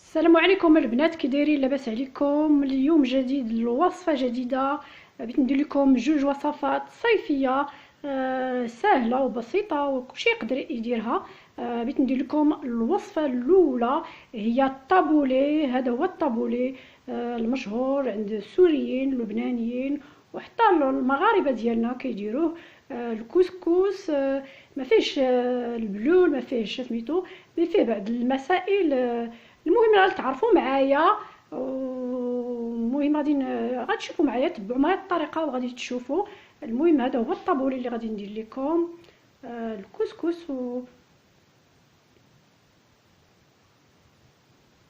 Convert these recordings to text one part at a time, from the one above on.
السلام عليكم البنات، كي دايرين؟ لاباس عليكم؟ اليوم جديد، الوصفه جديده. بغيت ندير لكم جوج وصفات صيفيه سهله وبسيطه وكلشي يقدر يديرها. بغيت ندير لكم الوصفه الاولى، هي الطابولي. هذا هو الطابولي المشهور عند السوريين اللبنانيين وحتى المغاربه ديالنا كيديروه. الكسكس ما فيهش البلول، ما فيهش سميتو، مي فيه بعض المسائل. المهم راه تعرفوا معايا، المهم غتشوفوا معايا، تبعوا معايا الطريقه وغادي تشوفوا. المهم هذا هو الطابولي اللي غادي ندير لكم، الكسكس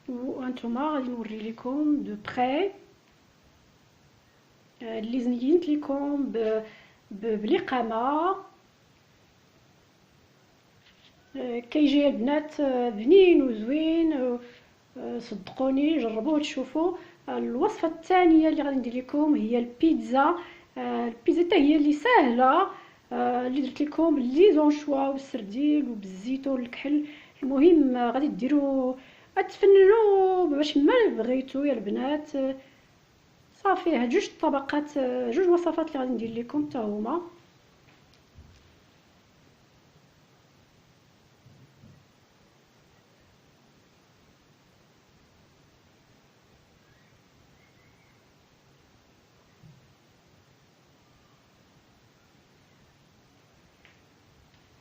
وانتوما غادي نوري لكم دو بخي اللي زينت لكم بالاقامه. كيجي البنات بنين وزوين، صدقوني جربوه تشوفوا. الوصفه الثانيه اللي غادي ندير لكم هي البيتزا. البيتزا حتى هي اللي سهله، اللي درت لكم لي زونشوا والسردين وبالزيتون والكحل. المهم غادي ديروا، غتفننوا باش ما بغيتوا يا البنات. صافي، هاد جوج طبقات، جوج وصفات اللي غادي ندير لكم حتى هما.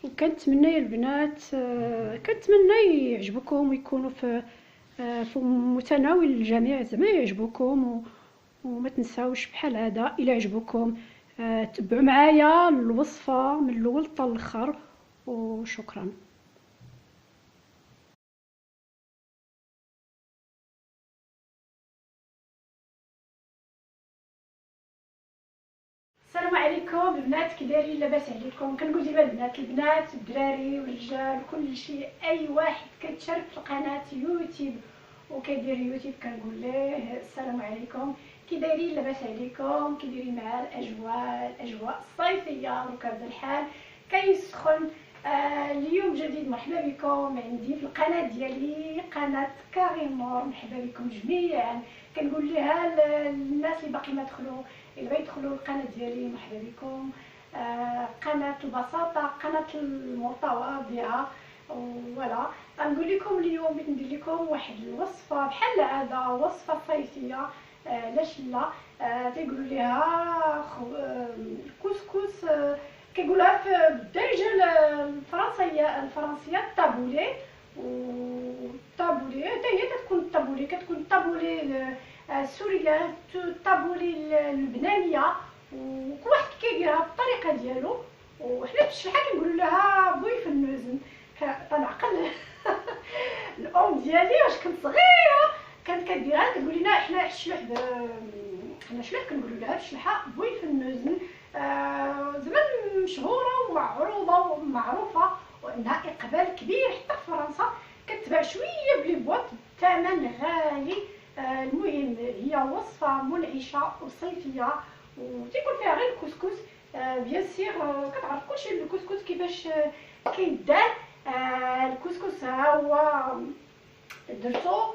وكنتمنى يا البنات، كنتمنى يعجبكم ويكونوا في متناول الجميع، زعما يعجبوكم. وما تنساوش بحال هذا الى عجبوكم تبعوا معايا الوصفه من الاول حتى الاخر. وشكرا. السلام عليكم البنات، كي دايرين؟ لاباس عليكم؟ كنقول ديما البنات الدراري والرجال كل شيء، اي واحد كيتشارك في القناه يوتيوب وكيدير يوتيوب كنقول ليه السلام عليكم. كي دايرين؟ لاباس عليكم؟ كي دايرين مع الاجواء الصيفيه؟ دروكا بدا الحال كيسخن. اليوم جديد، مرحبا بكم عندي في القناه ديالي، قناه كاريمور. مرحبا بكم جميعا. كنقول لها الناس اللي باقي ما دخلوا، اللي بغا يدخلوا القناه ديالي، مرحبا بكم. قناه البساطه، قناه المتواضعه. فوالا غنقول لكم اليوم بغيت ندير لكم واحد الوصفه بحال العاده، وصفه صيفيه. علاش لا؟ تيقولوا ليها كسكس، كيقولوها في الدارجه الفرنسيه الطابولي. والطابولي حتى هي كتكون الطابولي، كتكون الطابولي السوريه، الطابولي اللبنانيه، وكل واحد كيديرها بالطريقه ديالو. وحنا بالشحال كنقولوا لها بوي في النوزن. تنعقل الام ديالي واش كنت صغيره كانت كديرها، كتقول لنا احنا الشلوح حنا الشلوح كنقولوا لها الشلحه بوي في النوزن. زعما مشهوره ومعروضه ومعروفه وعندها اقبال كبير حتى في فرنسا، كتباع شويه بلي بواط بثمن غالي. المهم هي وصفه منعشه وصيفيه، وتيكون فيها غير الكسكس. بيان سيغ كتعرف كلشي الكسكس كيفاش كيدار. الكسكس ها هو درتو،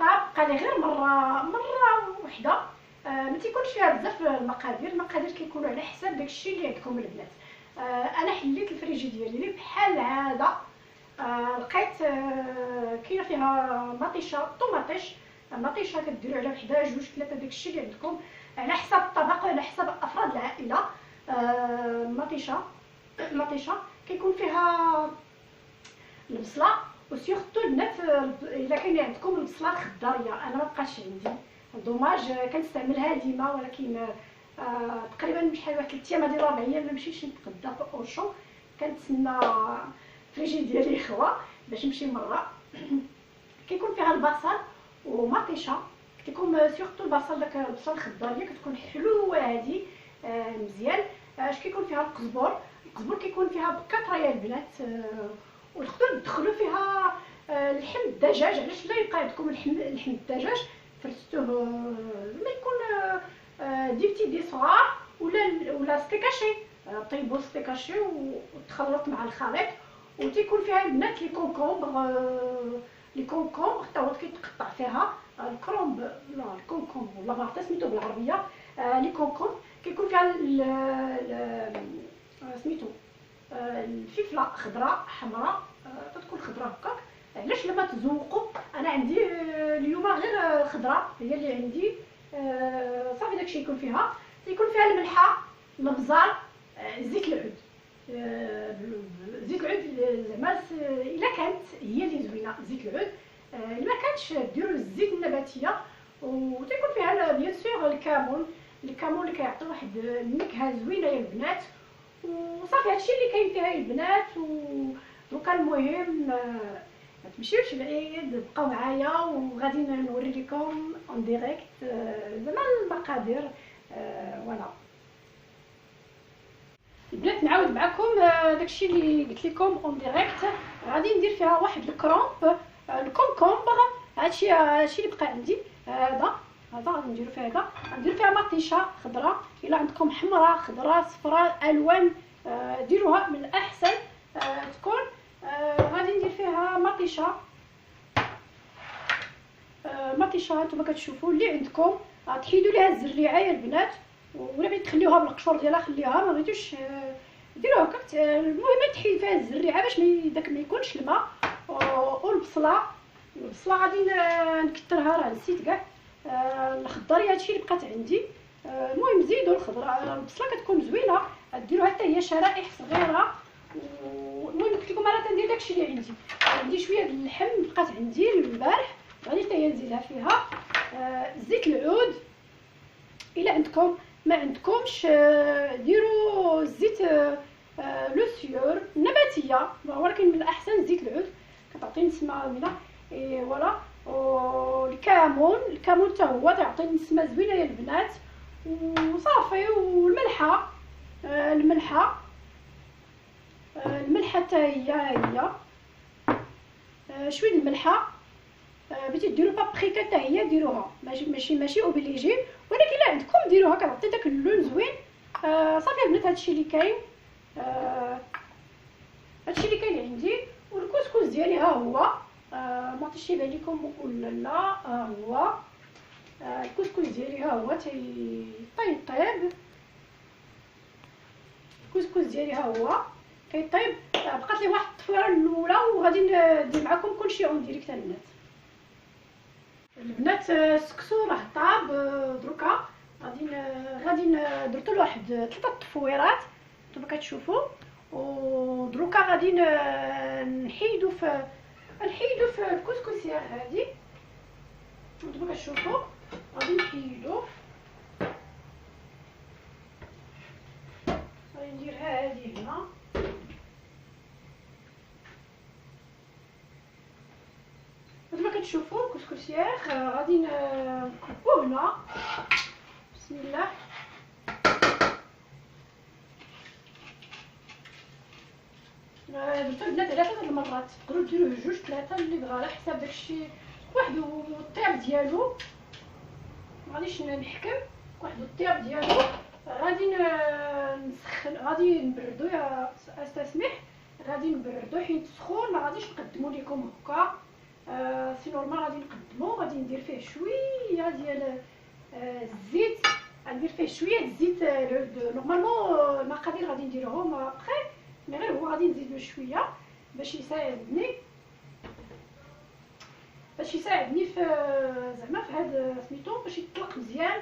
بقى لي غير مره وحده. ما تيكونش فيها بزاف المقادير كيكونوا على حساب داكشي اللي عندكم البنات. انا حليت الفريجي ديالي بحال العاده. لقيت كاينه فيها مطيشه، مطيشه كديروا على وحده جوج ثلاثه داكشي اللي عندكم على حساب الطبق وعلى حساب افراد العائله. مطيشه كيكون فيها البصله، وسيرتو البنات الا كاين عندكم البصله الخضاريه. انا ما بقاش عندي، دوماج، كنستعملها ديما، ولكن تقريبا شحال واحد 3 ايام هادي 4 ايام ما مشيتش نتغدى في اورشون. كنتسنى فريجي ديالي يخوى باش نمشي مره. كيكون فيها البصل ومطيشه، كتكون سيرتو البصل، داك البصل الخضاريه كتكون حلوه هادي مزيان. اش كيكون فيها القزبر كيكون فيها بكثره يا البنات. وتقدروا تدخلوا فيها لحم الدجاج. علاش لا يبقى عندكم لحم الدجاج؟ فرستوه ما يكون دي بتي دي صغار، ولا ستيكاشي، طيبوا ستيكاشي وتخلط مع الخليط. وتيكون فيها البنات لي كونكومبر حتى هو كيتقطع فيها الكرومب، لا الكونكوم والله ما عرفت سميتو بالعربيه، لي كونكوم كيكون فيها سميتو الفلفله خضراء حمراء، تكون خضراء هكاك. علاش لما تزوقوا، انا عندي اليوم غير الخضراء هي اللي عندي، صافي داكشي يكون فيها، يكون فيها الملحه، الابزار، زيت العود. زيت العود زعما الا كانت هي اللي زوينه زيت العود، الا ما كانتش ديروا الزيت النباتيه، وتيكون فيها بيان سور الكمون اللي كيعطي واحد النكهه زوينه يا البنات. وصافي هادشي اللي كاين فيها يا البنات. ودروكا المهم ما تمشيوش بعيد، بقاو معايا وغادي نوري لكم اون ديريكت زعما المقادير. فوالا البنات نعاود معكم داكشي اللي قلت لكم اون ديريكت. غادي ندير فيها واحد الكرومب الكونكومبر، هادشي اللي بقى عندي. هذا غادي نديرو فيها هذا، ندير فيها مطيشه خضراء، الا عندكم حمراء خضراء صفراء الوان ديروها من الاحسن تكون. غادي ندير فيها مطيشه نتوما كتشوفوا اللي عندكم، تحيدوا ليها الزريعه يا البنات، ولا بغيتي تخليوها بالقشور ديالها خليوها، ما بغيتوش ديروها هكاك. المهم تحيد فيها الزريعه باش داك ما يكونش الماء. والبصله غادي نكثرها، راه نسيت كاع الخضريه، هادشي اللي بقات عندي. المهم زيدوا الخضره، البصله كتكون زوينه، ديروها حتى هي شرائح صغيره. المهم قلت لكم انا تندير داكشي اللي عندي شويه ديال اللحم بقات عندي البارح، غادي حتى هي نزيدها فيها. زيت العود الا عندكم، ما عندكمش ديروا الزيت لو سيور النباتيه، ولكن من الاحسن زيت العود كتعطي نسمه زوينه. اي فوالا. والكمون حتى هو تعطي نسمه زوينه يا البنات. وصافي. والملحه حتى هي شويه الملحه. بغيتي ديروا بابريكا حتى هي ديروها، ماشي اوبليجي، ولكن الا عندكم ديروها كتعطي داك اللون زوين. صافي البنات هادشي اللي كاين، عندي. والكسكس ديالي ها هو، ما عرفتش يبان لكم ولا لا، ها هو الكسكس ديالي ها هو طيب. الكسكس ديالي ها هو كيطيب. بقات لي واحد الطفيره الاولى وغادي ندير معكم كلشي اون ديريكت البنات. السكسو راه طاب دروكا، غادي درت له واحد 3 طفويرات نتوما كتشوفوا. ودروكا غادي نحيدو في الكسكسيه هذه نتوما كتشوفوا. غادي نحيدو، غادي نديرها هذه هنا. كما كتشوفوا الكسكسيير غادي نكبوه هنا. بسم الله. درتو البنات على 3 المرات، تقدروا ديروه 2 3 اللي بغا على حساب داكشي واحد الطياب ديالو. مغاديش نحكم واحد الطياب ديالو. غادي نسخن، غادي نبردو يا استسمح، غادي نبردو حيت سخون ما غاديش نقدمو لكم هكا. سي نورمال غادي نقدمو. غادي ندير فيه شويه ديال الزيت، غندير فيه شويه الزيت العود. نورمالمون المقادير غادي نديرهم ابخي، مي غير هو غادي نزيدو شويه باش يساعدني في زعما في هاد سميتو باش يطلق مزيان.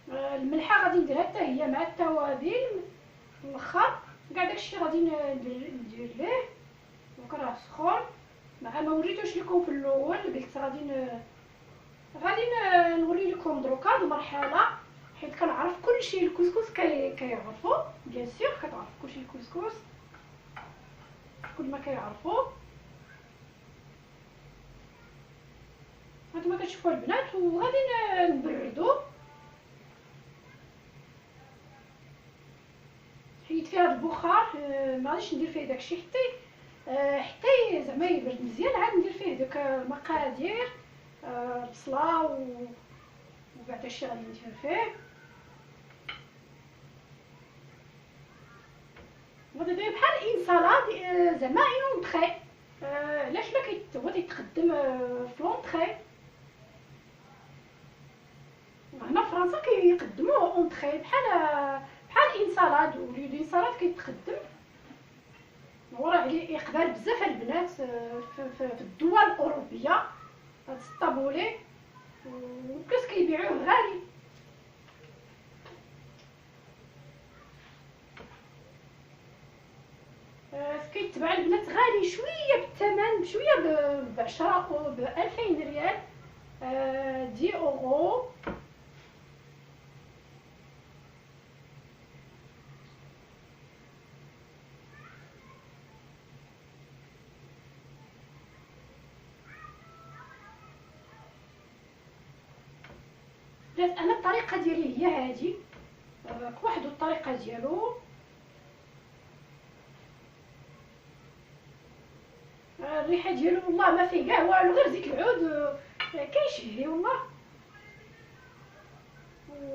الملحه غادي نديرها حتى هي مع التوابل الاخر، كاع داكشي غادي ندير ليه. دونك راه سخون، مع ما وريتوش لكم في الاول، قلت غادي نوري لكم دروكا المرحله، حيت كنعرف كلشي. الكسكس كيعرفوا بيان سور، كتعرف كلشي الكسكس كل ما كيعرفوا. هانتوما كتشوفوا البنات. وغادي نبردو، حيت فيها هاد البخار، ما غاديش ندير فيه داكشي حتى زعما يبرد مزيان. عاد ندير فيه دوك المقادير، البصله وكاع داكشي غادي ندير فيه. غادي ندير بحال انسالاد زعما اون طخي. علاش لا هو تيتقدم في لونطخي، طبخي بحال انسالاد، والانسالاد كيتخدم وراه عليه اقبال بزاف البنات في الدول الاوروبيه هاد الطابولي، وبليس كيبيعوه غالي. كيتباع البنات غالي شويه بالثمن، بشويه ب10 او ب2000 ريال، 10 اورو. انا الطريقه ديالي هي هذه، كل واحد الطريقه ديالو. الريحه ديالو والله ما فيه كاع والو، غير زيت العود كيشهي والله.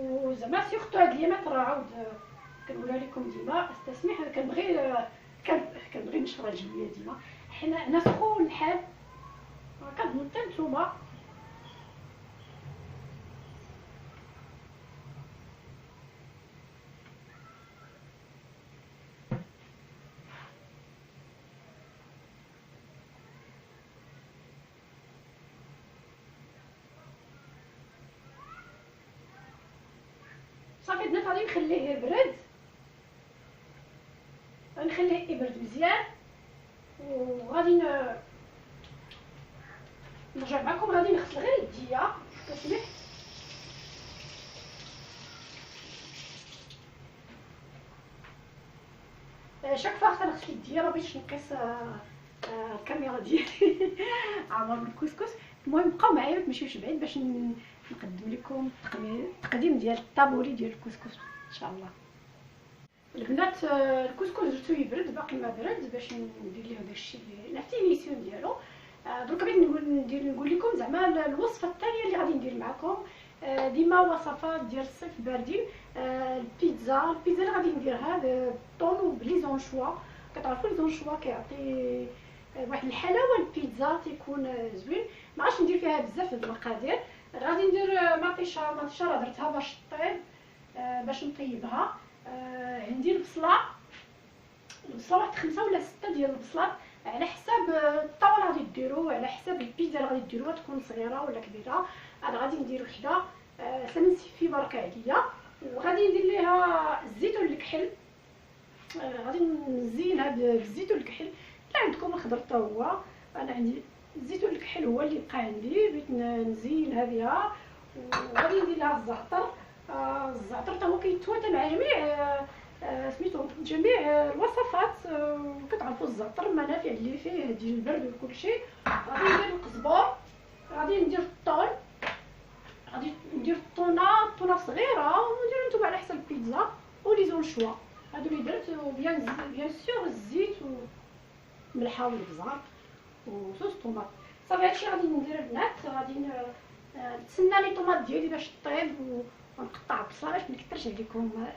وزعما سيرتو هاد الايامات راه عاود كنقولها لكم ديما، استسمح كنبغي نشرى الجويه ديما، حنا نسخو الحال كنظن حتى نتوما. صافي البنات غادي نخليه يبرد، غنخليه يبرد مزيان، وغادي نرجع معكم. غادي نغسل غير يديا كتسمح. شاك فوا خصني نغسل يديا، ما بغيتش نقيس الكاميرا ديالي عامر بالكسكس. المهم بقاو معايا، ما تمشيوش بعيد باش نقدم لكم التقديم ديال الطابولي ديال الكسكس ان شاء الله. البنات الكسكس درتو يبرد، باقي ما برد باش ندير ليه داكشي لا فينيسيون ديالو. دروك بغيت نقول لكم زعما الوصفه الثانيه اللي غادي ندير معكم. ديما وصفات ديال الصيف باردين. البيتزا اللي غادي نديرها بالطون وبليزونشوا. كتعرفوا ليزونشوا كيعطي واحد الحلاوه، البيتزا تيكون زوين. ما عادش ندير فيها بزاف د المقادير. غادي ندير مطيشه راه درتها باش طيب، باش نطيبها. عندي البصله واحد 5 ولا 6 ديال البصلات، على حساب الطاوله غادي ديروا، على حساب البيتزا اللي غادي ديروها تكون صغيره ولا كبيره. انا غادي ندير وحده سمنسيفي بركه عليا، وغادي ندير ليها الزيت والكحل. غادي نزينها بالزيت والكحل. لا عندكم الخضر حتى هو، انا عندي الزيت والكحل هو اللي بقى عندي، بغيت نزينها بها. وغادي ندير لها الزعتر. الزعتر حتى هو كيتواتى مع سميتو جميع الوصفات. كتعرفوا الزعتر المنافع اللي فيه ديال البرد وكلشي. غادي ندير القزبر، غادي ندير الطون، غادي ندير الطونه صغيره، وندير نتوما على حسب البيتزا وليزون شوا. هادو اللي درت، بيان سور الزيت وملحه والبزار وصوص طوماط. صافي هادشي غادي ندير البنات. غادي نتسنى لي طوماط ديالي باش طيب، ونقطع البصله باش ما نكثرش عليكم، ما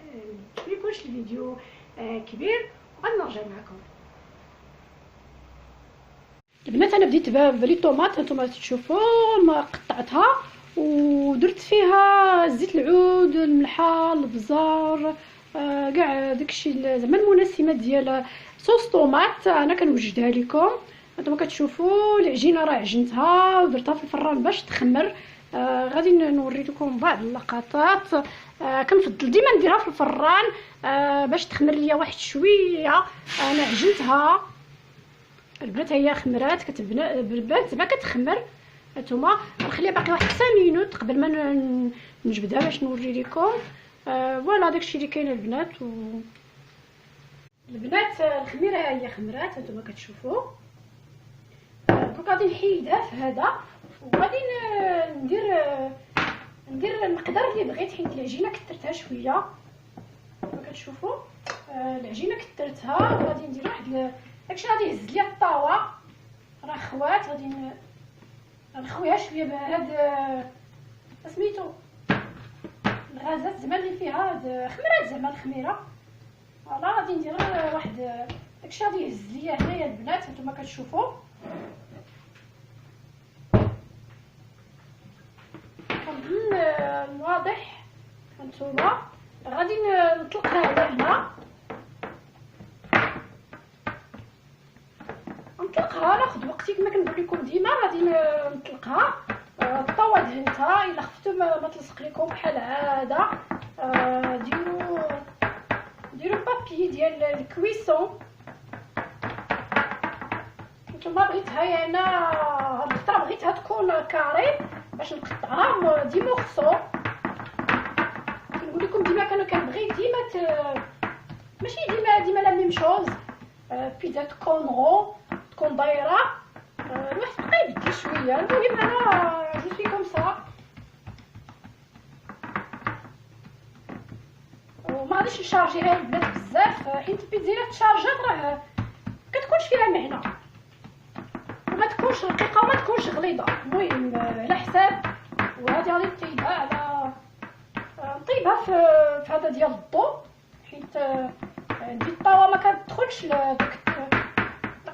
يكونش الفيديو كبير. وغنرجع معكم البنات. انا بديت بلي طوماط، هانتوما تشوفوا ما قطعتها ودرت فيها زيت العود، الملحه، البزار، كاع داكشي زعما المنسمات ديال صوص طوماط. انا كنوجدها لكم. هانتوما كتشوفوا العجينه راه عجنتها ودرتها في الفران باش تخمر. غادي نوري لكم بعض اللقطات. كنفضل ديما نديرها في الفران باش تخمر ليا واحد شويه. انا عجنتها البنات، هي خمرات كتبان زعما كتخمر. هانتوما غنخليها باقي واحد 5 مينوت قبل ما نجبدها باش نوري لكم. فوالا داكشي اللي كاين البنات. البنات الخميره هي خمرات، هانتوما كتشوفوا. دروك غادي نحيدها في هذا، وغادي ندير المقدار اللي بغيت، حيت العجينه كثرتها شويه كما كتشوفوا. العجينه كثرتها. غادي ندير واحد داكشي غادي يهز ليا الطاوه، راه خوات. غادي نخويها شويه بهاد سميتو الغازات زعما اللي فيها هاد خمرات، زعما الخميره. فوالا غادي ندير واحد داكشي غادي يهز ليا هنايا البنات، هانتوما كتشوفوا. كنظن واضح هانتوما. غادي نطلقها على هنا، نطلقها ناخذ وقتي كما كنقول لكم ديما. غادي نطلقها، الطاوه دهنتها، الا خفتو ما تلصق لكم بحال هذا. ديروا بابي ديال الكويسون. نتوما بغيتها انا هاد الخطره بغيتها تكون كاري باش نقطعها دي مورسو. كنقول لكم ديما كنبغي ديما ماشي ديما لا ميم شوز. بيتزا تكون رو، تكون دايره، الواحد بقى يبدل شويه. المهم انا جو سوي كوم سا، وما غاديش نشارجيها البنات بزاف، حيت البيتزا الا تشارجات راه كتكونش فيها معنى، وما تكونش رقيقه وما تكونش غليظه. المهم على حساب. وهذه غادي نطيبها في هذا ديال الضو، حيت عندي الطاوه ما كتدخلش لداك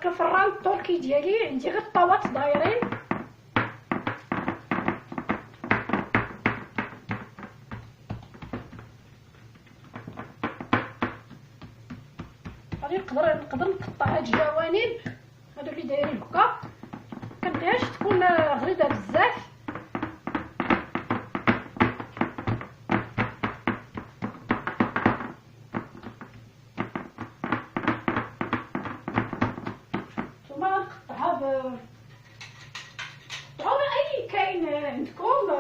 الفران التركي ديالي، عندي غير الطاوات دايرين. غادي نقدر نقطع هاد الجوانب هادو اللي دايرين هكا، كنبغيهاش تكون غليظه بزاف. قطعوها اي كاين عندكم،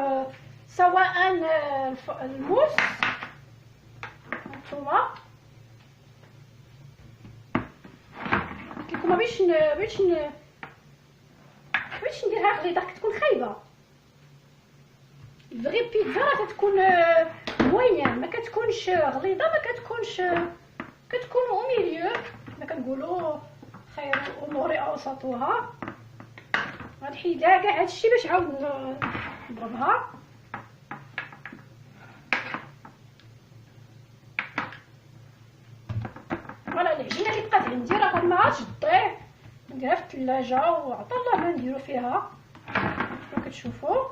سواء الموس هانتوما. قلت لكم باش نديرها غليظه كتكون خايبه. الفغي بيتزا راه تكون موينه، ما كتكونش غليظه، ما كتكون او ميليو كما كنقولوا، خير الامور اوسطها. غنحيد لها كاع هادشي باش عاود نضربها. فوالا العجينه اللي بقات عندي راه ما عادش تضيع، نديرها في الثلاجه وعطا الله ما نديرو فيها كما كتشوفوا.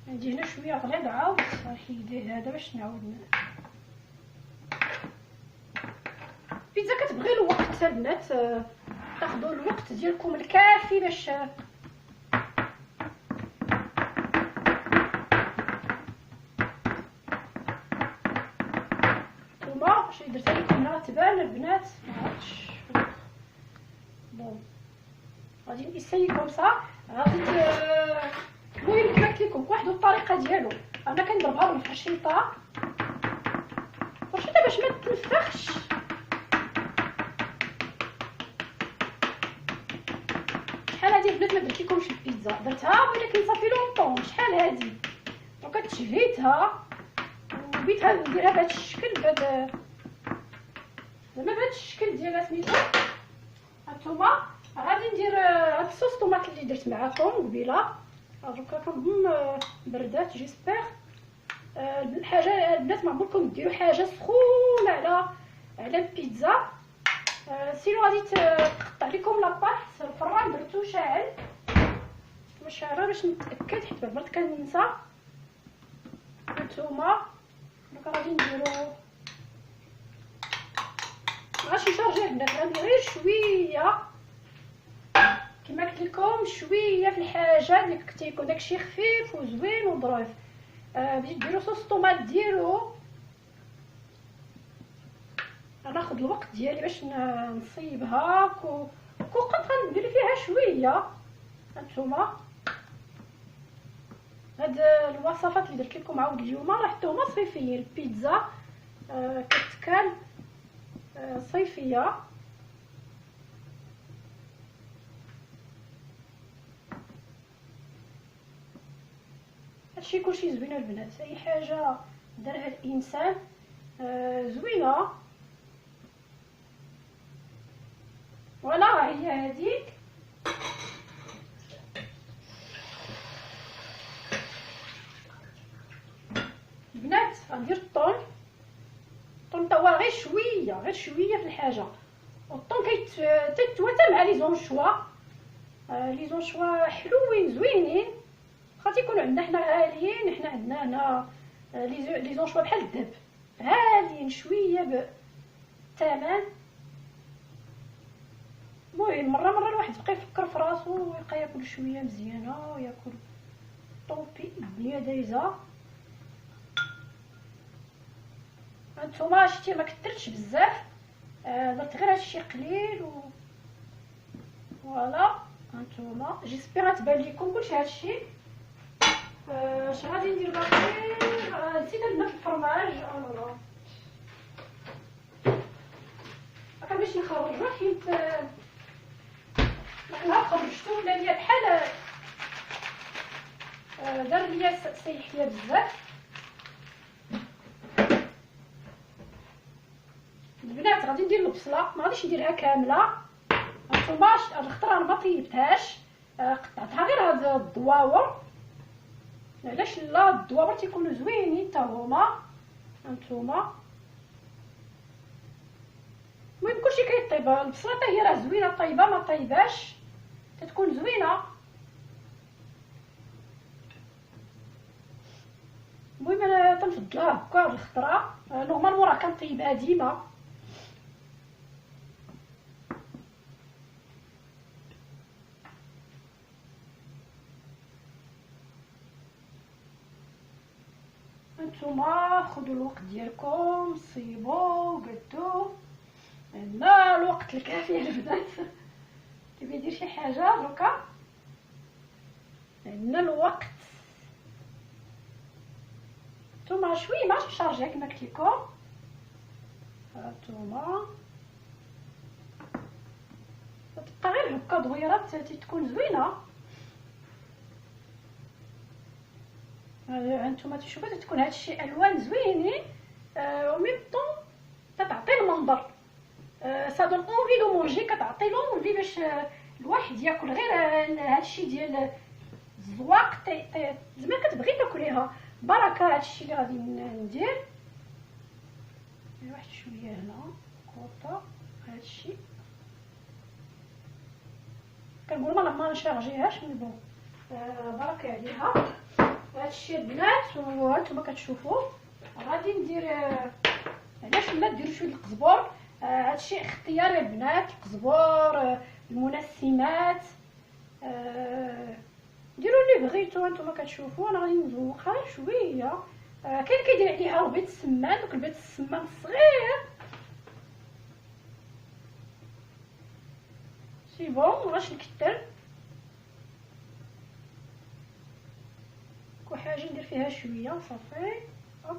عندي هنا شويه غليظ، عاود نحيد ليه هذا باش نعاود. البيتزا كتبغي الوقت البنات، تاخذوا الوقت ديالكم الكافي باش نتوما. واش درت لكم هنا تبان البنات؟ ما عرفتش. بون غادي نسيي كوم سا. غادي المهم كما قلت لكم واحد الطريقه ديالو، انا كنضربها بالفرشيطه باش ما تنفخش. شحال هادي البنات ما درت لكمش البيتزا، درتها ولكن صافي لونطون. شحال هادي وكتشهيتها وبيتها نديرها بهذا الشكل، زعما بهذا الشكل ديالها سميتو. هانتوما غادي ندير هاد الصوص طوماط اللي درت معاكم قبيله، دوكا كنظن بردات جيسبر. الحاجه البنات ما عمركم ديروا حاجه سخونه على البيتزا، سينو غادي تقطع لكم لاباط. الفران درتو شاعل، شاعله باش نتاكد حيت بعد كننسى. هانتوما دوكا غادي نديرو، مابغاش نشارجيه البنات، غندير غير شويه كما قلت لكم، شويه في الحاجه اللي تيكون داكشي خفيف وزوين وظريف. باش ديروا صوص طوماط ديالو غناخذ الوقت ديالي باش نصيبها وقد غندير فيها شويه. هانتوما هاد الوصفات اللي درت لكم عاود اليوم راه حتى هما صيفيين. البيتزا كتكال صيفيه. هادشي كلشي زوينه البنات، اي حاجه دارها الانسان زوينه. فوالا هي هذيك. البنات غندير الطون تا هو غير شويه في الحاجه، والطون كيتواتى مع لي زونشوا. لي زونشوا حلوين زوينين، خاطر يكونوا عندنا حنا غاليين. حنا عندنا هنا لي زونشوا بحال الذهب، غاليين شويه بالثمن. المهم مره الواحد يبقى يفكر في راسو ويبقى ياكل شويه مزيانه وياكل طوبي الدنيا دايزه. هانتوما شتي ما كثرتش بزاف، درت غير هادشي قليل فوالا. هانتوما جيسبيغ تبان لكم كلشي هادشي. اش غادي ندير باقي؟ نسيت درنا في الفرماج. لا هكا باش نخرجو حيت نهار خرجتو ولا ليا بحال دار ليا سيح ليا بزاف. البنات غادي ندير البصله، ما غاديش نديرها كامله. هانتوما الخضره انا ما طيبتهاش، قطعتها غير هاد الدواور. علاش لا؟ الدواور تيكونوا زوينين حتى هما. هانتوما المهم كلشي كيطيب. البصله حتى هي راه زوينه، طيبه ما طيباش تتكون زوينه. المهم انا تنفضلها هكا الخضره، نورمالمون راه كنطيبها ديما. نتوما خذوا الوقت ديالكم، صيبوا قدو. عندنا الوقت الكافي البنات. تبي يدير شي حاجه دركا عندنا الوقت. نتوما شويه ماشي شارجيه كما قلت لكم. هانتوما تبقى غير هكا دغيره تكون زوينه. هانتوما تشوفوا تكون هادشي الوان زوينين و ميم طون تتعطي المنظر. سا دون اونفي دو مونجي، كتعطي لونفي باش الواحد ياكل غير هادشي ديال الزواق. زعما كتبغي تاكليها بركه. هادشي اللي غادي ندير واحد شويه هنا كوطه. هادشي كنقول ما نشارجيهاش مي بون بركه عليها. هادشي البنات وهانتوما كتشوفوا غادي ندير. علاش لا ديروا شويه القزبر؟ هادشي اختياري البنات. القزبر المنسمات ديروا اللي بغيتو. هانتوما كتشوفوا انا غادي نذوقها شويه. كاين كيدير عليها البيض السمان، دوك البيض السمان الصغير. سي بون مابغاش نكثر. كل حاجه ندير فيها شويه صافي. هوب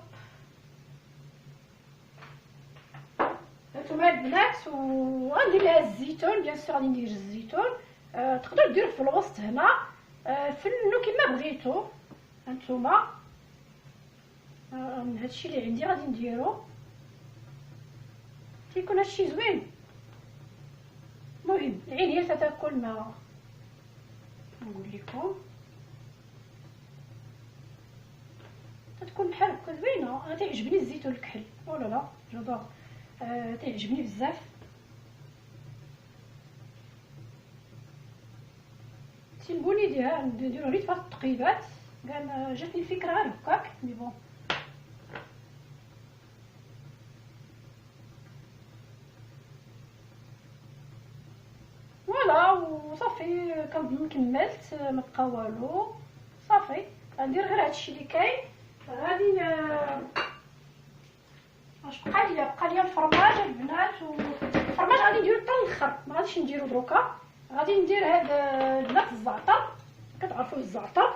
هانتوما البنات وغندير لها الزيتون. بيان سور غادي ندير الزيتون. تقدروا ديروه في الوسط هنا، فنو كما بغيتو. هانتوما هادشي اللي عندي غادي نديرو. تيكون هادشي زوين. المهم العين هي تتاكل. ما نقول لكم تتكون بحال هكا زوينه. انا تعجبني الزيتون الكحل. ولا لا جودور تعجبني بزاف. تنقولي ديها نديرو غير فهاد التقيبات كاع. جاتني الفكره غير هكاك مي بون. فوالا وصافي كنظن كملت. ما بقى والو صافي. غندير غير هادشي اللي كاين. غادي واش بقى ليا الفرماج البنات. والفرماج غادي نديرو حتى الاخر، ما غاديش نديرو دروكا. غادي ندير هاد البنات الزعتر. كتعرفوا الزعتر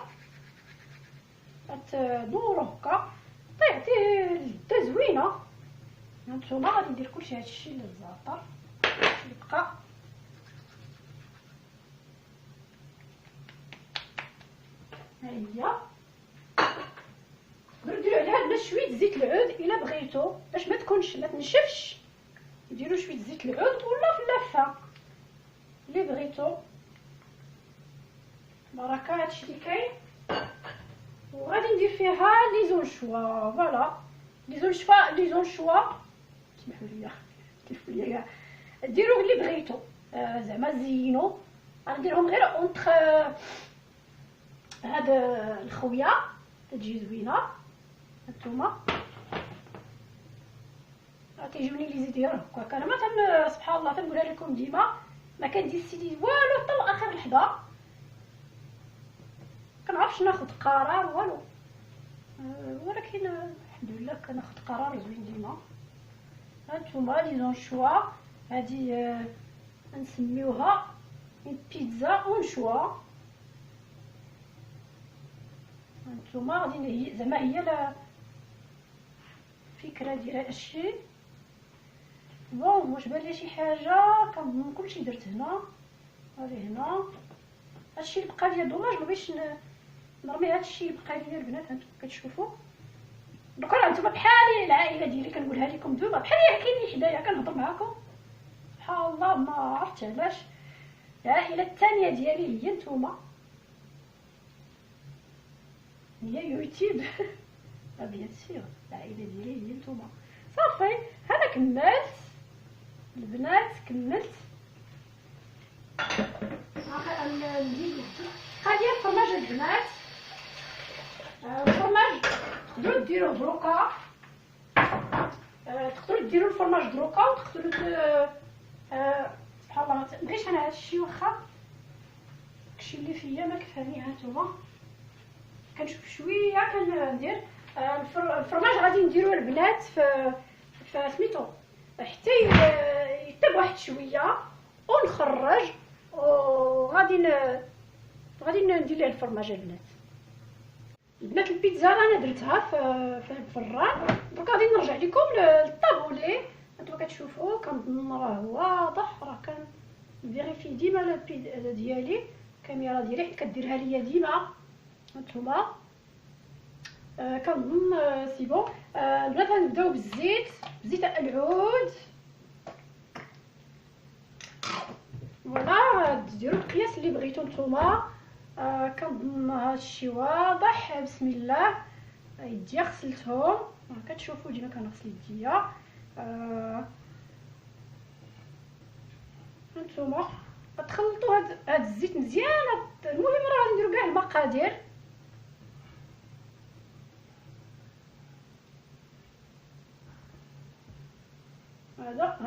كتدورو هكا تعطيه لذة زوينه. هانتوما غادي ندير كلشي هادشي للزعتر اللي بقى. ها هي تقدروا ديروا عليها بلا شويه زيت العود الا بغيتو باش ما تكونش ما تنشفش. ديروا شويه زيت العود ولا في اللافه اللي بغيتو. بركه هادشي اللي كاين. وغادي ندير فيها لي زونشوا. فوالا لي زونشوا اسمحوا لي كيف ليا ديروا اللي بغيتو. زعما زينوا. غنديرهم غير اونطخ هاد الخويه تجي زوينه. هانتوما تيجبني لي زيت ديالو هكاك. انا ما سبحان الله تنقولها لكم ديما ما كندير سيدي والو حتى لاخر لحظه، كنعرفش ناخذ قرار والو، ولكن الحمد لله كناخذ قرار زوين ديما. هانتوما لي زون شوا هادي نسميوها بيتزا اون شوا. هانتوما غادي زعما هي الفكره ديال هادشي. بون واش بان لي شي حاجه كنظن كلشي درت هنا. هذه هنا هادشي اللي بقى ليا دوماج ما بغيتش نرمي هادشي اللي بقى ليا البنات. هانتوما كتشوفوا دوكا هانتوما بحالي العائله ديالي كنقولها لكم دوما بحالي كاينين حدايا كنهضر معاكم سبحان الله ما عرفت علاش. العائله الثانيه ديالي هي نتوما، هي يوتيوب بيان سير العائله ديالي هي نتوما. صافي انا كملت البنات كملت. هادي الفرماج البنات. الفرماج تقدروا ديروه دروكا، تقدروا ديروا الفرماج دروكا وتقدروا سبحان الله ما بغيتش انا هادشي واخا داكشي اللي فيا ما كفاني. هانتوما كنشوف شويه كندير الفرماج غادي نديروه البنات في سميتو حتى يطيب واحد شويه ونخرج وغادي ندير ليه الفرماج البنات البيتزا انا درتها في الفران. دروك غادي نرجع لكم للطابولي. هانتوما كتشوفوا كنظن راه واضح، راه كنفيريفي ديما البيتزا ديالي الكاميرا ديالي حيت كديرها ليا ديما. هانتوما كنظن سي بون. البنات غنبداو بالزيت العود. فوالا ديروا القياس اللي بغيتو نتوما. كنظن هادشي واضح. بسم الله. يديا غسلتهم كتشوفوا ديما كنغسل يديا. هانتوما غتخلطوا هاد الزيت مزيان. المهم راه غادي نديروا كاع المقادير. هذا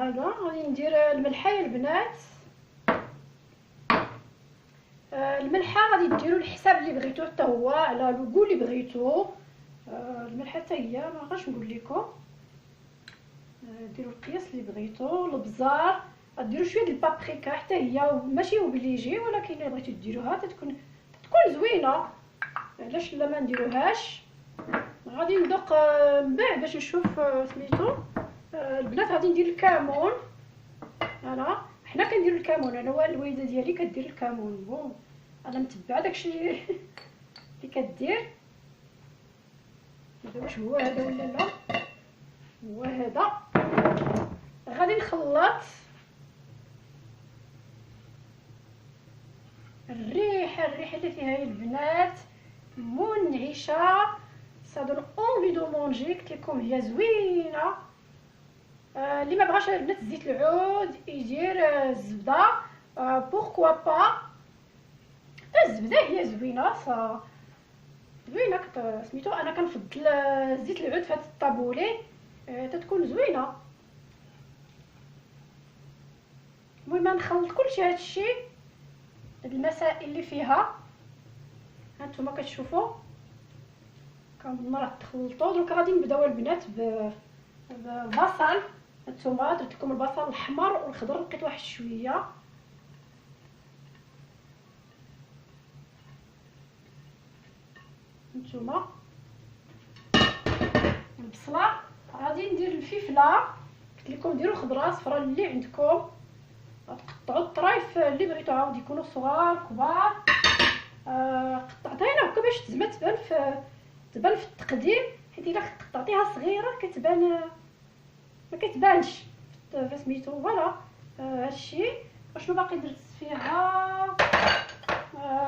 غادي ندير الملحه يا البنات. الملحه غادي ديروا الحساب اللي بغيتو حتى هو على الكو اللي بغيتو. الملحه حتى هي ما غاش نقول لكم. ديروا القياس اللي بغيتو. البزار غديروا شويه ديال البابريكا حتى هي ماشي اوبليجي، ولكن الا بغيتو ديروها تكون زوينه. علاش لا ما نديروهاش. غادي ندوق من بعد باش نشوف سميتو. البنات غادي ندير الكمون. حنا كنديروا الكمون. انا والوالده ديالي كدير الكمون. بون انا متبعه داكشي اللي كدير. واش هو هذا ولا لا؟ هو هذا. غادي نخلط. الريحه اللي فيها البنات منعشه. صادون اونفي دو مونجي. قلت لكم هي زوينه. اللي ما بغاش البنات زيت العود يدير الزبده بوركوا با. الزبده هي زوينه زوينه سميتو. انا كنفضل زيت العود في هذا الطابولي تتكون زوينه. المهم نخلط كلشي هادشي المسائل اللي فيها. هانتوما كتشوفوا كنظن راه تخلطوا. دروك غادي نبداو البنات بالبصل. هانتوما درت لكم البصل الاحمر والخضر لقيت واحد شويه. هانتوما البصله. غادي ندير الفلفله. قلت لكم ديروا خضره صفراء اللي عندكم. غتقطعوا الطرايف اللي بغيتو عاود يكونوا صغار كبار. قطعتيها هكا باش تبان في التقديم، حيت الا قطعتيها صغيره كتبان ما كتبانش في سميتو. فوالا هادشي. شنو باقي درت فيها؟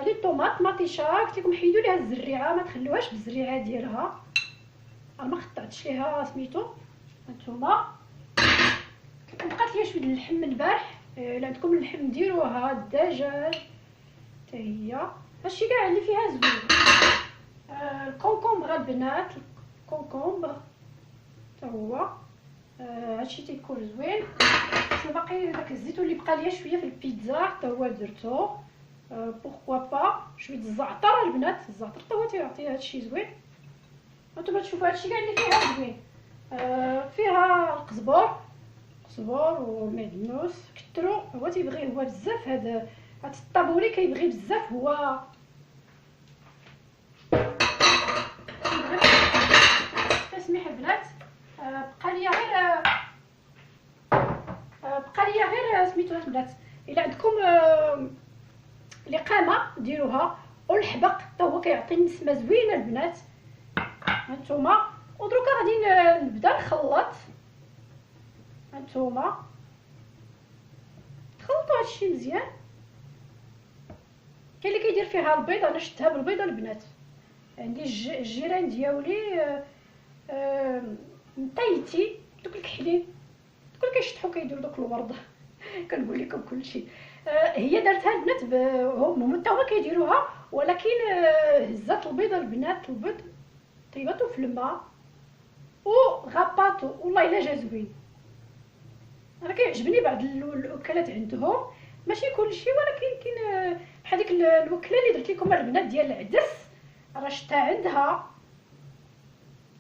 لي طوماط مطيشه. قلت لكم حيدوا ليها الزريعه ما تخلوهاش بالزريعه ديالها. انا ما قطعتش ليها سميتو. هانتوما بقات ليا شويه اللحم من البارح. الا عندكم اللحم ديروها. الدجاج حتى هي هادشي كاع اللي فيها زوين. الكونكومبر البنات، الكونكومبر حتى هو هادشي تيكون زوين. باقي داك الزيتون اللي بقى ليا شويه في البيتزا حتى هو درتو. بوركوا با شويه الزعتر البنات، الزعتر حتى هو تيعطي هادشي زوين. هانتوما تشوفوا هادشي كاع اللي فيها زوين. فيها القزبر والمعدنوس، كثروا. هو تيبغي هو بزاف هاد الطابولي، كيبغي بزاف هو تسميح البنات. بقى ليا غير سميتو البنات، الا عندكم لقامه ديروها، والحبق حتى هو كيعطي نسمه زوينه البنات. هانتوما ودروكا غادي نبدا نخلط. هانتوما تخلطوا هادشي مزيان. كاين اللي كيدير فيها البيض، انا شفتها بالبيضه البنات. عندي الجيران ديالي مطيتي دوك الكحلين، دوك كيشطحوا كيديروا دوك الورد كنقول لكم كلشي. هي دارتها البنات هما حتى هما كيديروها، ولكن هزات البيضه البنات، البيض طيباتو في الماء وغاباتو، والله الا جا زوين. انا كيعجبني بعض الاكلات عندهم، ماشي كلشي، ولكن كاين بحال ديك الوكله اللي درت لكم البنات ديال العدس، راه شتا عندها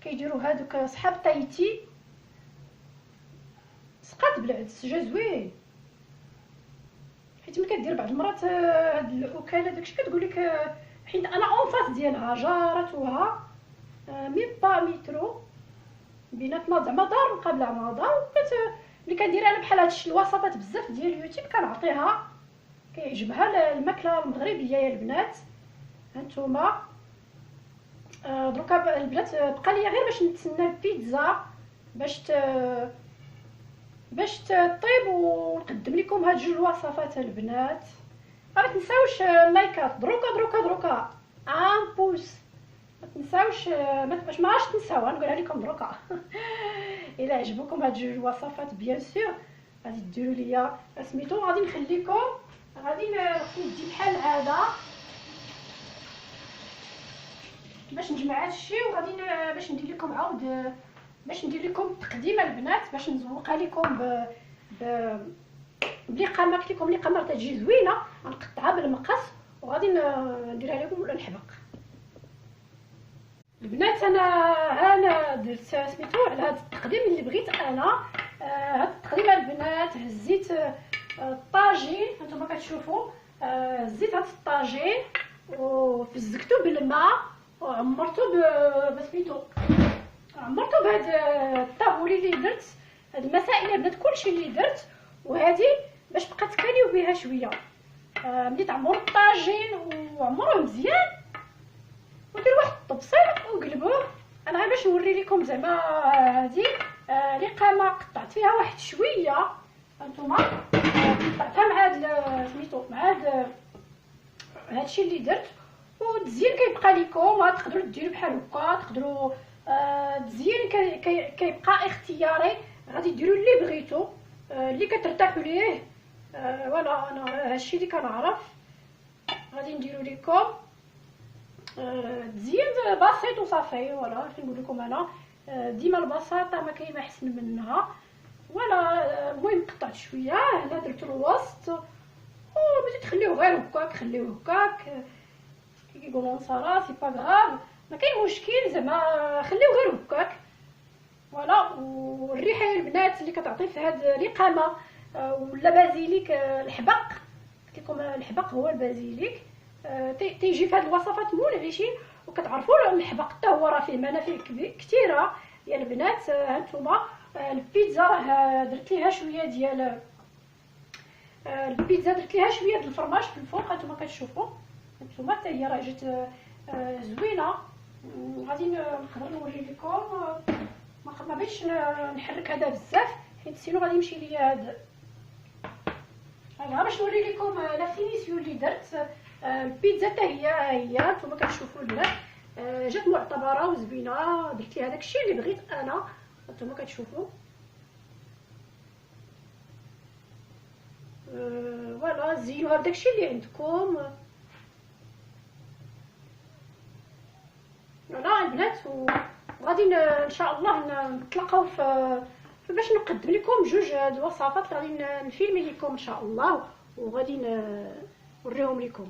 كيديروا هادوك صحاب طيتي، سقات بالعدس جا زوين. حيت ملي كدير بعض المرات هاد الاكله داكشي كتقول لك، حيت انا اون فاس ديالها جارتها ميم با ميترو بيناتنا، زعما دار مقابله مع دار. ملي كندير انا بحال هادشي الوصفات بزاف ديال اليوتيوب كنعطيها، كيعجبها الماكله المغربيه يا البنات. هانتوما دروكا البنات بقى لي غير باش نتسنى البيتزا باش تطيب ونقدم لكم هاد جوج الوصفات البنات. ما تنساوش اللايكات دروكا بوس، ما تنساوش باش ما عادش تنساو، نقولها لكم دروكا. الا عجبوكم هاد جوج الوصفات بيان سور غادي ديروا ليا سميتو. غادي نخليكم، غادي ندي بحال هذا باش نجمع هادشي، وغادي باش ندير لكم عاود، باش ندير لكم تقديمه البنات، باش نزوقها لكم بلقامه. قلت لكم لقامه تجي زوينه، غنقطعها بالمقص وغادي نديرها لكم ولا نحبق البنات. انا درت سميتو على هذا التقديم اللي بغيت انا. هذا التقديم البنات هزيت الطاجين، هانتوما كتشوفوا هزيت هذا الطاجين وفزكتو بالماء وعمرتو بسميتو، عمرتو بهذا الطابولي اللي درت. هاد المسائل البنات كلشي اللي درت، وهذه باش بقات تكاليو بها شويه. ملي تعمروا الطاجين وعمروه مزيان ودير واحد الطبسيل وقلبوه. انا غير باش نوري لكم زعما هذه لقامه قطعت فيها واحد شويه. هانتوما قطعتها مع هاد سميتو، مع هادشي اللي درت. والتزيين كيبقى لكم، تقدروا ديروا بحال هكا، تقدروا التزيين كيبقى اختياري، غادي ديروا اللي بغيتو، اللي كترتاحوا ليه. فوالا انا هادشي اللي كنعرف غادي نديرو لكم. تزيين بسيط وصافي. فوالا كنقول لكم انا ديما البساطه ما كاين احسن منها. ولا المهم قطعت شويه هنا، درت الوسط وبغيتي تخليوه غير هكاك، خليوه هكاك كيقولوا صرا سي با غراف، ما كاين مشكل زعما خليوه غير هكاك. فوالا والريحه يا البنات اللي كتعطي في هاد الرقامه ولا بازيليك، الحبق قلت لكم الحبق هو البازيليك، تيجي في هاد الوصفات منعشين. وكتعرفوا الحبق حتى هو راه فيه منافع كثيره يا البنات. هانتوما البيتزا راه درت ليها شويه ديال البيتزا، درت ليها شويه ديال الفرماج في الفوق. هانتوما كتشوفوا هانتوما حتى هي راه جات زوينه. غادي نقدر نوري لكم، ما بغيتش نحرك هذا بزاف حيت سينو غادي يمشي ليا هذا. باش نوري لكم لا فينيسيون اللي درت البيتزا حتى هي نتوما كتشوفوا البنات جات معتبره وزوينه. درت ليها داكشي اللي بغيت انا، نتوما كتشوفوا. فوالا زينوها بداكشي اللي عندكم. البنات، وغادي ان شاء الله نتلاقاو في باش نقدم لكم جوج الوصفات اللي غادي نفيلمي لكم ان شاء الله، وغادي نوريهم لكم.